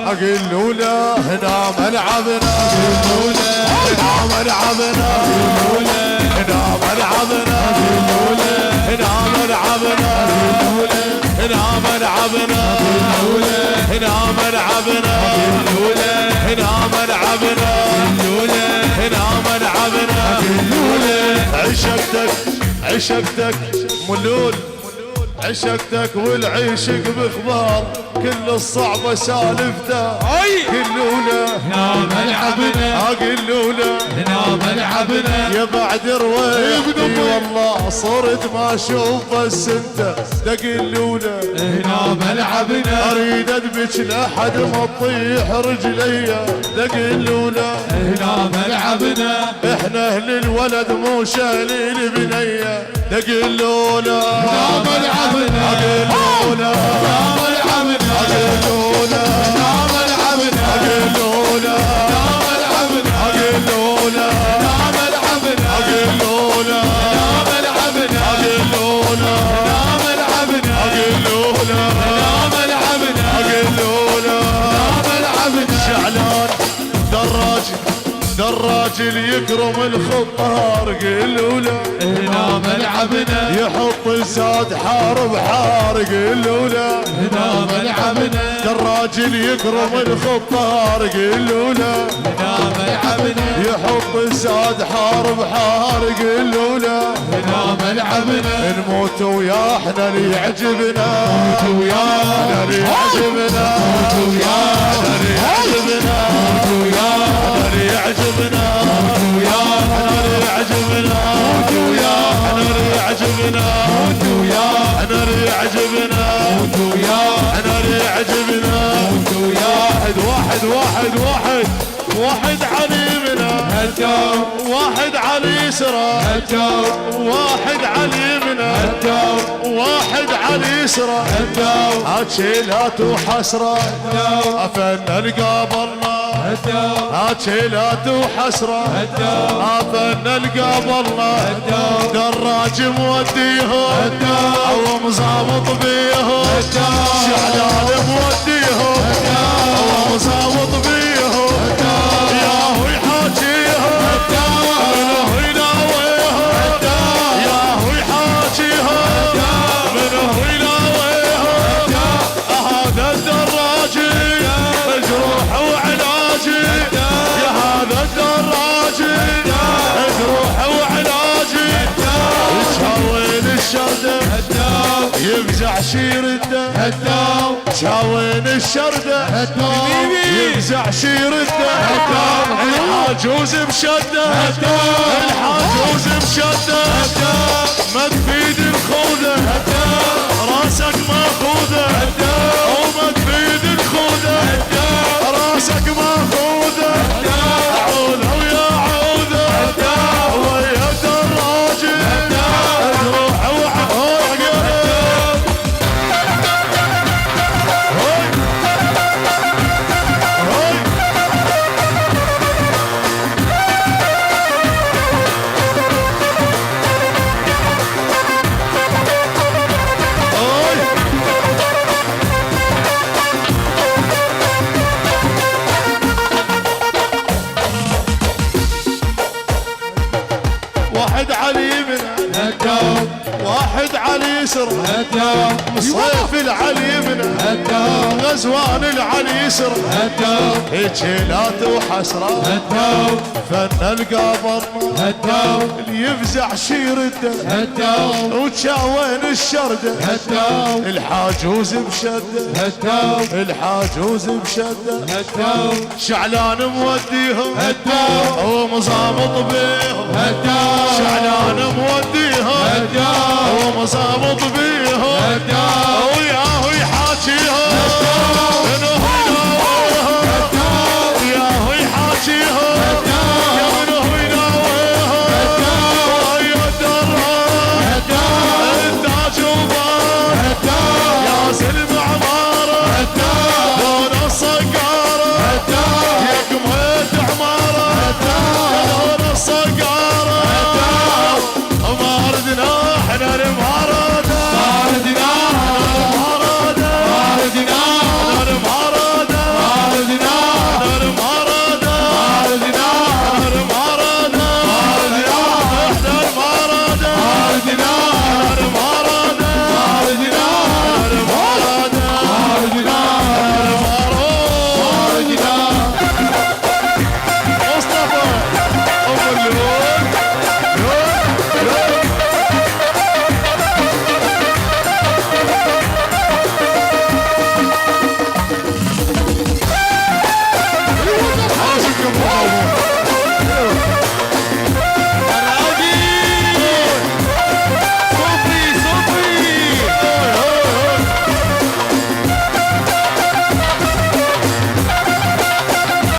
اقول له هنا ملعبنا، هنا ملعبنا، هنا ملعبنا، هنا ملعبنا، هنا ملعبنا، هنا ملعبنا، هنا ملعبنا، هنا ملعبنا. عشقتك عشقتك ملول، عشقتك والعيشق بخبار، كل الصعبة سالفته قلوله هنا ملعبنا، قلوله هنا ملعبنا. يا بعد رويتي والله صرت ما اشوف بس انت تقلوله هنا ملعبنا، اريد اذبح لحد ما تطيح رجلي تقلوله هنا ملعبنا. احنا اهل الولد مو شايلين بنيه تقلوله هنا ملعبنا، قلوله هنا ملعبنا، قلوله هنا ملعبنا، قلوله هنا ملعبنا، قلوله هنا ملعبنا، قلوله هنا ملعبنا، قلوله هنا ملعبنا، قلوله هنا ملعبنا، قلوله هنا ملعبنا. شعلان دراج اللي يكرم الخطار قلوله هنا ملعبنا، يحط الزاد حار بحار قلوله هنا ملعبنا، دراج اللي يكرم الخطار قلوله هنا ملعبنا، يحط الزاد حار بحار قلوله هنا ملعبنا. نموت ويا احنا اللي يعجبنا، موت ويانا اللي يعجبنا، ويانا اللي يعجبنا، ويانا اللي يعجبنا، ويانا اللي يعجبنا، ويانا اللي يعجبنا، ويانا اللي يعجبنا، ويانا اللي يعجبنا. واحد واحد واحد واحد علي منا الدور، واحد علي يسرى، الدور، واحد علي منا الدور، واحد علي يسرى. الدور، هاتشيلات وحسرة افن القابلنا، هاتشيلات وحسرة افن القابلنا. دراج موديهم او مزامط بيهم، شعلان موديهم او مزامط بيهم. ياهو يحاجيهم منه يناويهم، ياهو يحاجيهم منه يناويهم. هذا الدراجي جروح وعلاجي، يا هذا الدراجي جروح وعلاجي. شاوين الشردة يفزع شير الدم، شاوين الشردة يفزع شير الدم. الحاجوز بشدة، الحاجوز بشدة ما تفيد الخوذة، راسك ماخوذة وما تفيد الخوذة، راسك ماخوذة. عوذة ويا عوذة ويا دراجي روح وعقل. واحد على يمنا، واحد على يسرى، صيف العلي يمنا، غزوان العلي يسرى. هجيلات وحسرة فن القابرنا، اللي يفزع شير الدم وتشاوين الشردة. الحاجوز بشدة، الحاجوز بشدة. شعلان موديهم ومزامط بيهم، شعلان موديهم ومزامط بيهم.